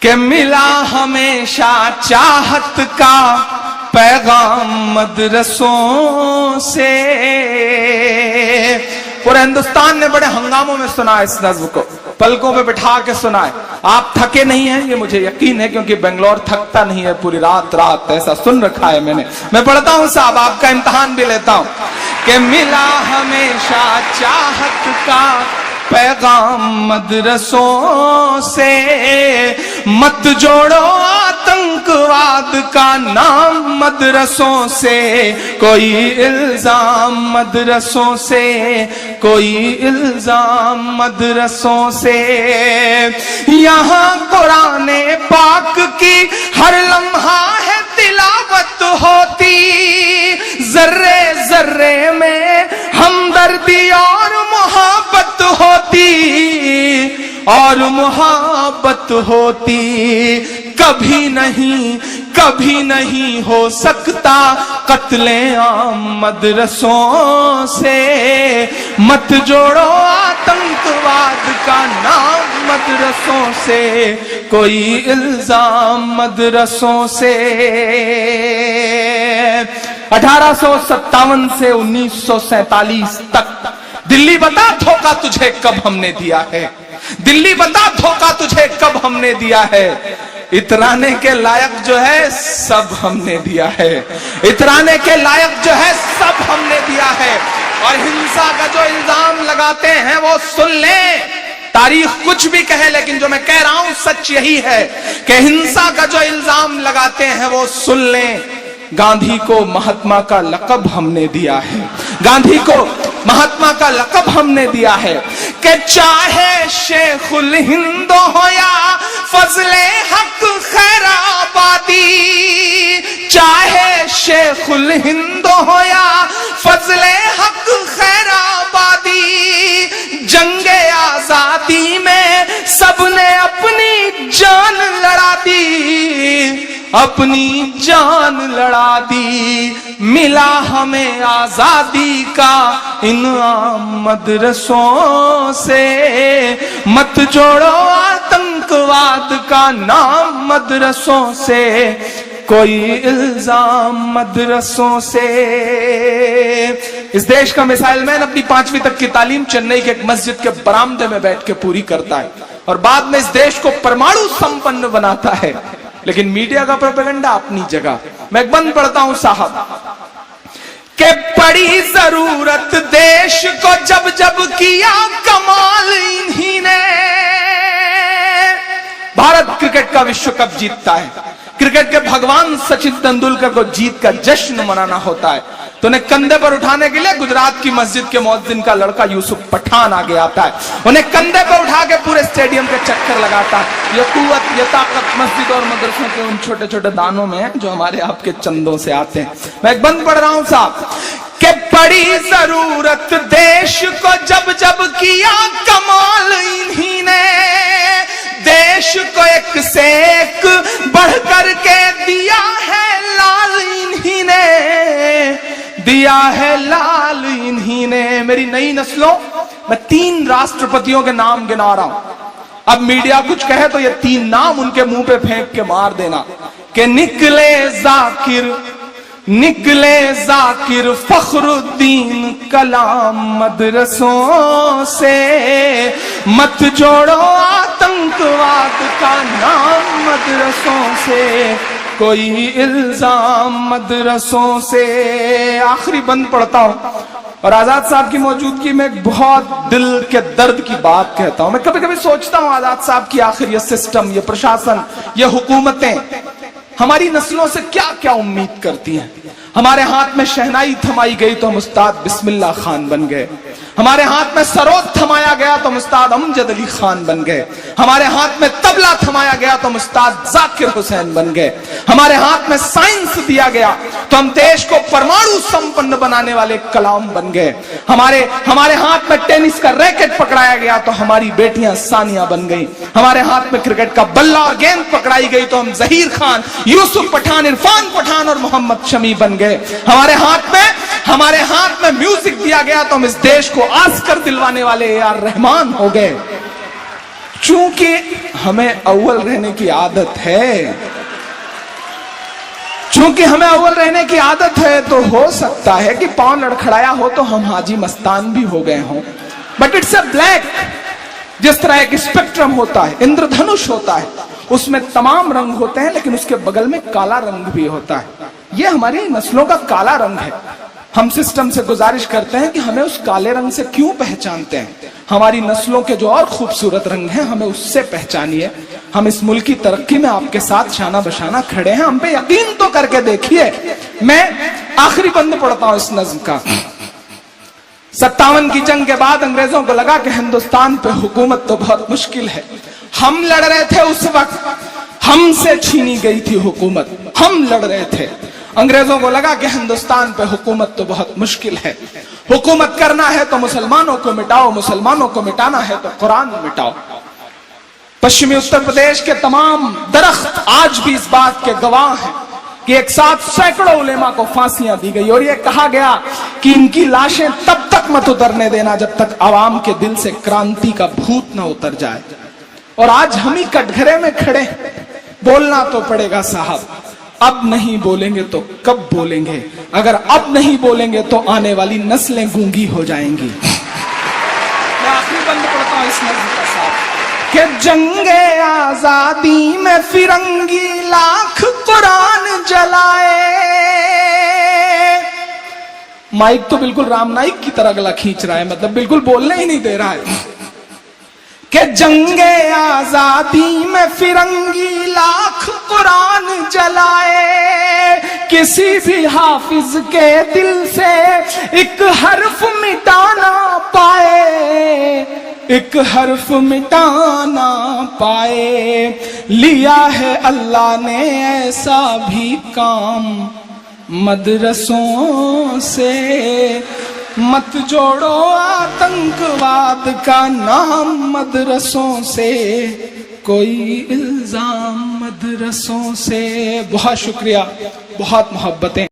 کہ ملا ہمیشہ چاہت کا پیغام مدرسوں سے. پورے ہندوستان نے بڑے ہنگاموں میں سنا اس نظم کو, پلکوں پہ بٹھا کے سنا ہے. آپ تھکے نہیں ہیں یہ مجھے یقین ہے, کیونکہ بنگلور تھکتا نہیں ہے, پوری رات رات ایسا سن رکھا ہے میں نے. میں پڑھتا ہوں صاحب, آپ کا امتحان بھی لیتا ہوں. کہ ملا ہمیشہ چاہت کا پیغام مدرسوں سے, مت جوڑو آتنکواد کا نام مدرسوں سے, کوئی الزام مدرسوں سے, کوئی الزام مدرسوں سے. یہاں قرآن پاک کی ہر لمحہ ہے تلاوت ہوتی, ذرے ذرے میں ہمدردی اور محبت ہوتی, اور محبت ہوتی. کبھی نہیں ہو سکتا قتل عام مدرسوں سے, مت جوڑو آتنکواد کا نام مدرسوں سے, کوئی الزام مدرسوں سے. 1857 سے 1947 تک دلی بتا دھوکہ تجھے کب ہم نے دیا ہے, دلی بتا دھوکہ تجھے کب ہم نے دیا ہے. اترانے کے لائق جو ہے سب ہم نے دیا ہے, اترانے کے لائق جو ہے سب ہم نے دیا ہے. اور ہنسا کا جو الزام لگاتے ہیں وہ سن لیں, تاریخ کچھ بھی کہے لیکن جو میں کہہ رہا ہوں سچ یہی ہے کہ ہنسا کا جو الزام لگاتے ہیں وہ سن لیں. گاندھی کو مہاتما کا لقب ہم نے دیا ہے, گاندھی کو مہاتما کا لقب ہم نے دیا ہے. کہ چاہے شیخ الہند ہو یا فضل حق خیر آبادی, چاہے شیخ الہند ہو یا فضل حق خیر آبادی, جنگ آزادی میں سب نے اپنی جان لڑا دی, اپنی جان لڑا دی. ملا ہمیں آزادی کا انعام مدرسوں سے, مت جوڑو آتنکواد کا نام مدرسوں سے, کوئی الزام مدرسوں سے. اس دیش کا میسائل مین اپنی 5ویں تک کی تعلیم چنئی کے ایک مسجد کے برآمدے میں بیٹھ کے پوری کرتا ہے, اور بعد میں اس دیش کو پرمانو سمپن بناتا ہے. لیکن میڈیا کا پروپیگنڈا اپنی جگہ. میں ایک بند پڑھتا ہوں صاحب, کہ پڑی ضرورت دیش کو جب جب کیا کمال انہی نے. بھارت کرکٹ کا وشو کپ جیتتا ہے, کرکٹ کے بھگوان سچن تندولکر کو جیت کا جشن منانا ہوتا ہے, تو انہیں کندھے پر اٹھانے کے لیے گجرات کی مسجد کے مؤذن کا لڑکا یوسف پٹھان آگے آتا ہے, انہیں کندھے پر اٹھا کے پورے اسٹیڈیم کے چکر لگاتا ہے. یہ قوت, یہ طاقت مسجد اور مدرسوں کے ان چھوٹے چھوٹے دانوں میں ہے جو ہمارے آپ کے چندوں سے آتے ہیں. میں ایک بند پڑھ رہا ہوں صاحب, کہ پڑی ضرورت دیش کو جب جب کیا کمال انہی نے, دیش کو ایک سے ایک بڑھ کر کے دیا ہے لال انہی نے, دیا ہے لال انہی نے. میری نئی نسلوں, میں 3 راشٹرپتیوں کے نام گنا رہا ہوں. اب میڈیا کچھ کہے تو یہ 3 نام ان کے منہ پہ پھینک کے مار دینا, کہ نکلے ذاکر فخر الدین کلام مدرسوں سے, مت جوڑو آتنکواد کا نام مدرسوں سے, کوئی الزام مدرسوں سے. آخری بند پڑھتا ہوں, اور آزاد صاحب کی موجودگی میں ایک بہت دل کے درد کی بات کہتا ہوں. میں کبھی کبھی سوچتا ہوں آزاد صاحب کی آخر یہ سسٹم, یہ پرشاسن, یہ حکومتیں ہماری نسلوں سے کیا کیا امید کرتی ہیں. ہمارے ہاتھ میں شہنائی تھمائی گئی تو ہم استاد بسم اللہ خان بن گئے, ہمارے ہاتھ میں سرود تھمایا گیا تو ہم استاد امجد علی خان بن گئے, ہمارے ہاتھ میں طبلہ تھمایا گیا تو ہم استاد ذاکر حسین بن گئے, ہمارے ہاتھ میں سائنس دیا گیا تو ہم دیش کو پرمانو سمپن بنانے والے کلام بن گئے, ہمارے ہاتھ میں ٹینس کا ریکٹ پکڑایا گیا تو ہماری بیٹیاں ثانیہ بن گئی, ہمارے ہاتھ میں کرکٹ کا بلہ اور گیند پکڑائی گئی تو ہم ظہیر خان, یوسف پٹھان, عرفان پٹھان اور محمد شمی بن گئے, ہمارے ہاتھ میں میوزک دیا گیا تو ہم اس دیش کو آسکر دلوانے والے اے آر رحمان ہو گئے. چونکہ ہمیں اول رہنے کی عادت ہے، چونکہ ہمیں اول رہنے کی عادت ہے، تو ہو سکتا ہے کہ پاؤں لڑکھڑایا ہو تو ہم حاجی مستان بھی ہو گئے ہوں. But it's a black. جس طرح ایک اسپیکٹرم ہوتا ہے، اندر دھنش ہوتا ہے، اس میں تمام رنگ ہوتے ہیں، لیکن اس کے بغل میں کالا رنگ بھی ہوتا ہے. یہ ہماری نسلوں کا کالا رنگ ہے. ہم سسٹم سے گزارش کرتے ہیں کہ ہمیں اس کالے رنگ سے کیوں پہچانتے ہیں؟ ہماری نسلوں کے جو اور خوبصورت رنگ ہیں ہمیں اس سے پہچانیے. ہم اس ملک کی ترقی میں آپ کے ساتھ شانہ بشانہ کھڑے ہیں. ہم پہ یقین تو کر کے دیکھیے. میں آخری بند پڑھتا ہوں اس نظم کا. 57 کی جنگ کے بعد انگریزوں کو لگا کہ ہندوستان پہ حکومت تو بہت مشکل ہے. ہم لڑ رہے تھے اس وقت، ہم سے چھینی گئی تھی حکومت، ہم لڑ رہے تھے. انگریزوں کو لگا کہ ہندوستان پہ حکومت تو بہت مشکل ہے. حکومت کرنا ہے تو مسلمانوں کو مٹاؤ، مسلمانوں کو مٹانا ہے تو قرآن مٹاؤ. پشچمی اتر پردیش کے تمام درخت آج بھی اس بات کے گواہ ہیں کہ ایک ساتھ سینکڑوں علماء کو پھانسیاں دی گئی، اور یہ کہا گیا کہ ان کی لاشیں تب تک مت اترنے دینا جب تک عوام کے دل سے کرانتی کا بھوت نہ اتر جائے. اور آج ہم ہی کٹ گھرے میں کھڑے. بولنا تو پڑے گا صاحب. اب نہیں بولیں گے تو کب بولیں گے؟ اگر اب نہیں بولیں گے تو آنے والی نسلیں گونگی ہو جائیں گی. میں آخری بند پڑھتا ہوں اس نظم کا صاحب کہ جنگ آزادی میں فرنگی لاکھ قرآن جلائے. مائک تو بالکل رام نائک کی طرح گلا کھینچ رہا ہے، مطلب بالکل بولنے ہی نہیں دے رہا ہے. کہ جنگ آزادی میں فرنگی لاکھ قرآن جلائے، کسی بھی حافظ کے دل سے ایک حرف مٹانا پائے، ایک حرف مٹانا پائے. لیا ہے اللہ نے ایسا بھی کام مدرسوں سے، مت جوڑو آتنکواد کا نام مدرسوں سے، کوئی الزام مدرسوں سے. بہت شکریہ، بہت محبتیں.